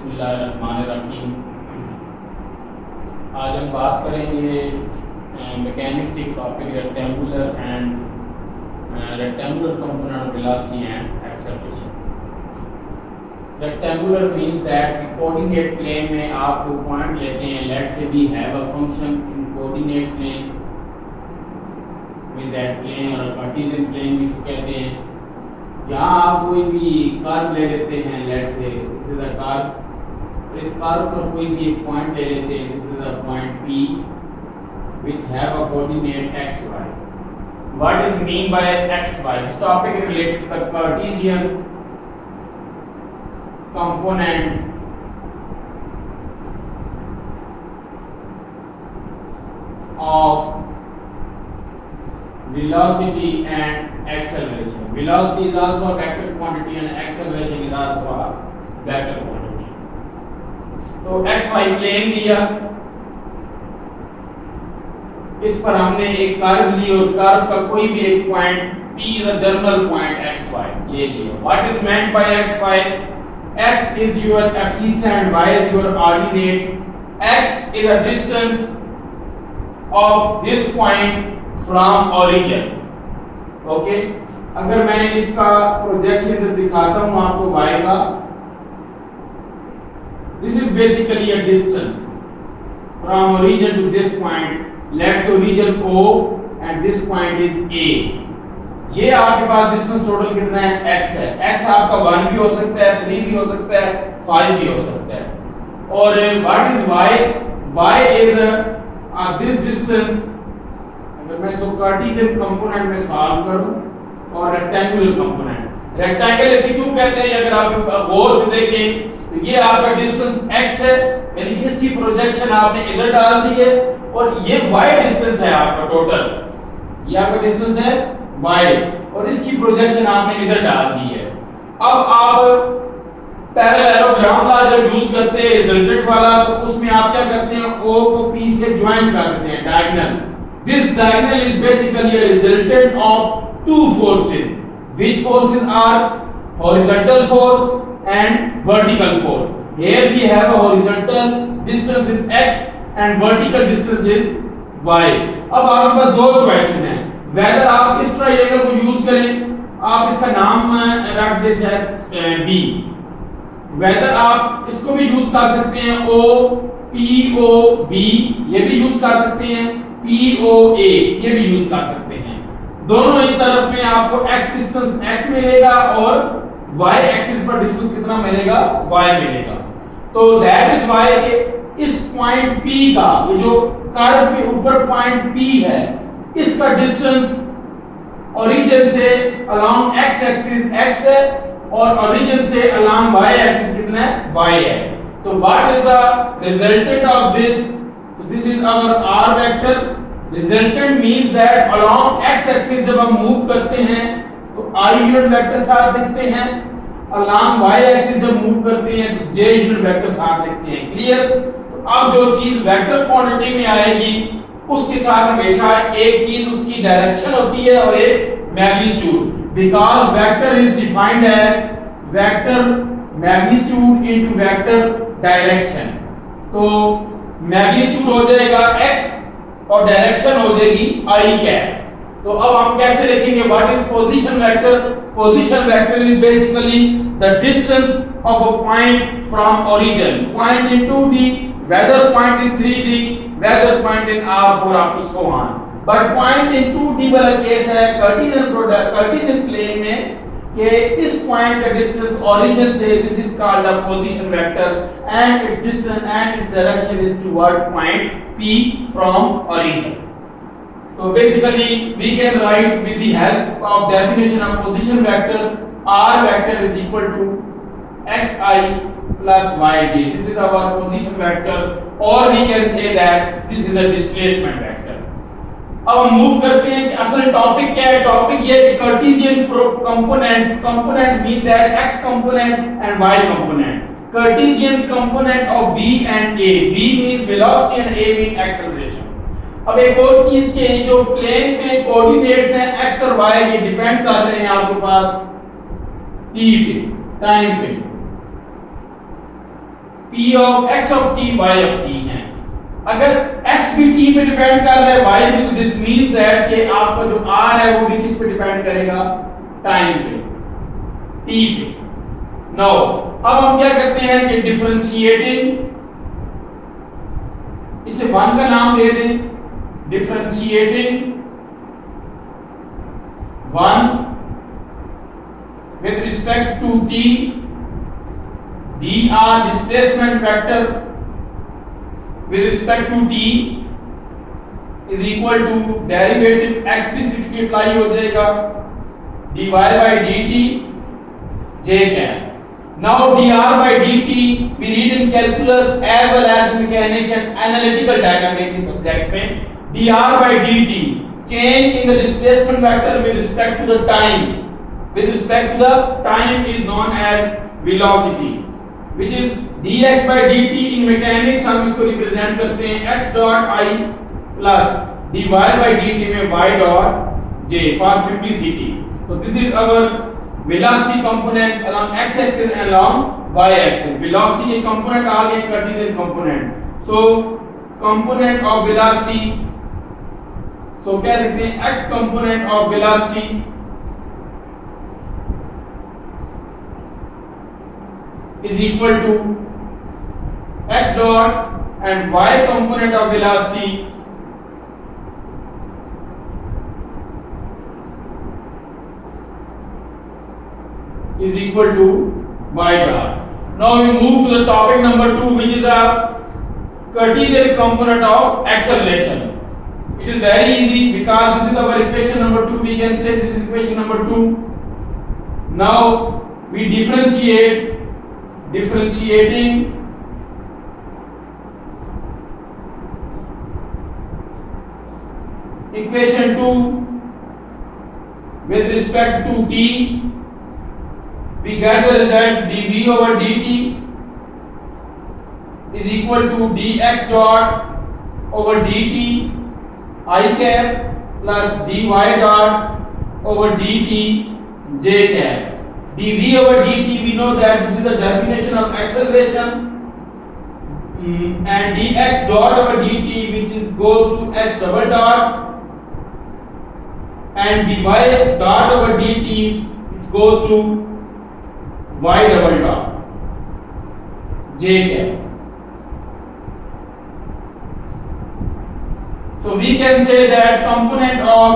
बिस्मिल्लाहिर्रहमानिर्रहीम। आज हम बात करेंगे मैकेनिक्स के topic rectangular component of velocity and acceleration. Rectangular means that कि कोऑर्डिनेट प्लेन में आप कोई पॉइंट लेते हैं, let's say we have a function in coordinate plane with that plane और कार्टेशियन प्लेन भी इसे कहते हैं। यहाँ आप कोई भी कर्व ले लेते हैं, लेट्स से दिस इज अ कर्व, इस कर्व पर कोई भी एक पॉइंट ले लेते हैं, this is a point P which have a coordinate xy. What is mean by xy? This topic is related to the Cartesian component of velocity and acceleration. Velocity is also a vector quantity and acceleration is also a vector quantity. तो xy plane लिया, इस पर हमने एक curve ली और curve का कोई भी एक point P is a general point xy ये लिया। What is meant by xy? X is your axis and y is your ordinate. X is a distance of this point from origin. Okay? अगर मैं इसका projection दिखाता हूँ आपको y का, this is basically a distance from origin to this point. Let's say origin O and this point is A. ये आपके पास distance total कितना है? x है। x आपका 1 भी हो सकता है, 3 भी हो सकता है, 5 भी हो सकता है। और what is y? y is this distance। अगर मैं इसको कार्टेशियन कंपोनेंट में सॉल्व करूं और रेक्टेंगुलर कंपोनेंट, रेक्टेंगल इसे क्यों कहते हैं? अगर आप गौर से देखें तो ये आपका डिस्टेंस x है, यानी कि इसकी प्रोजेक्शन आपने इधर डाल दी है और ये y डिस्टेंस है आपका टोटल, ये आपका डिस्टेंस है y और इसकी प्रोजेक्शन आपने इधर डाल दी है। अब आप पैरेललोग्राम लॉ जब यूज करते हैं रिजल्टेंट वाला, तो उसमें आप क्या करते हैं? O को P से ज्वाइन कर देते हैं, diagonal. This diagonal is basically a resultant of two forces. Which forces are? Horizontal force and vertical force. Here we have a horizontal distance is x and vertical distance is y. अब आपके पास दो choices हैं, weather आप इस triangle को use करें, आप इसका नाम रख दे शायद B, वेदर आप इसको भी यूज कर सकते हैं OPOB, ये भी यूज कर सकते हैं, POA ये भी यूज कर सकते हैं। दोनों ही तरफ में आपको x डिस्टेंस x मिलेगा और y एक्सिस पर डिस्टेंस कितना मिलेगा? y मिलेगा। तो दैट इज व्हाई कि इस पॉइंट P का, ये जो कर्व के ऊपर पॉइंट P है, इसका डिस्टेंस ओरिजिन से अलोंग x एक्सिस x है और ओरिजिन से अलोंग y एक्सिस कितना है? y है। तो what is the resultant of this? तो this is our r vector. Resultant means that along x axis जब हम मूव करते हैं तो i यूनिट वेक्टर साथ लिखते हैं, अलोंग y एक्सिस जब मूव करते हैं तो j यूनिट वेक्टर साथ लिखते हैं। क्लियर? तो अब जो चीज वेक्टर क्वांटिटी में आएगी उसके साथ हमेशा एक चीज उसकी डायरेक्शन होती है और एक magnitude, because vector is defined as vector magnitude into vector direction. तो मैग्नीट्यूड हो जाएगा x और डायरेक्शन हो जाएगी i कैप। तो अब हम कैसे लिखेंगे? What is position vector? Position vector is basically the distance of a point from origin, point in 2D, whether point in 3D, whether point in R4 up to so on. But point in 2D वाला case है Cartesian plane में कि इस point का distance origin से, this is called a position vector and it's distance and its direction is toward point P from origin. So basically we can write with the help of definition of position vector, R vector is equal to xi plus yj. This is our position vector, or we can say that this is a displacement vector. अब हम move करते हैं कि असल topic क्या है? Topic ये है कि Cartesian components, component mean that x component and y component. Cartesian component of v and a. v means velocity and a means acceleration. अब एक और चीज के जो प्लेन पे कोऑर्डिनेट्स हैं x और y, ये डिपेंड कर रहे हैं आपके पास t पे, टाइम पे। p of x of t y of t है। अगर x भी t पे डिपेंड कर रहा है y भी, तो दिस मींस दैट कि आपका जो r है वो भी किस पे डिपेंड करेगा, टाइम पे, t पे। नाउ अब हम क्या करते हैं कि डिफरेंशिएटिंग, इसे वन का नाम दे दें, differentiating one with respect to t, dr displacement vector with respect to t is equal to derivative explicitly apply हो जाएगा dy by dt j क्या। Now dr by dt we read in calculus as well as mechanics and analytical dynamics subject में, dr by dt change in the displacement vector with respect to the time, with respect to the time is known as velocity, which is dx by dt in mechanics हम इसको represent करते हैं x dot i plus dy by dt में y dot j for simplicity. So this is our velocity component along x axis and along y axis. velocity के component आ गए Cartesian component. So component of velocity, so कह सकते हैं x component of velocity is equal to x dot and y component of velocity is equal to y dot. Now we move to the topic number 2, which is a Cartesian component of acceleration. It is very easy because this is our equation number 2. We can say this is equation number 2. Now we differentiating equation 2 with respect to t, we get the result dv over dt is equal to dx dot over dt I cap plus dy dot over dt j cap. dv over dt, we know that this is the definition of acceleration, and dx dot over dt which is goes to s double dot, and dy dot over dt which goes to y double dot j cap. So we can say that component of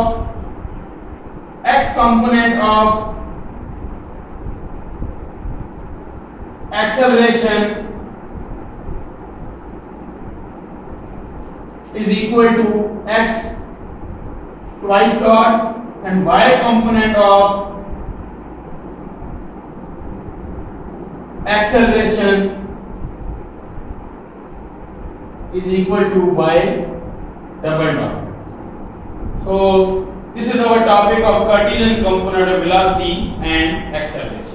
x component of acceleration is equal to x twice dot, and y component of acceleration is equal to y double dot. So this is our topic of Cartesian component of velocity and acceleration.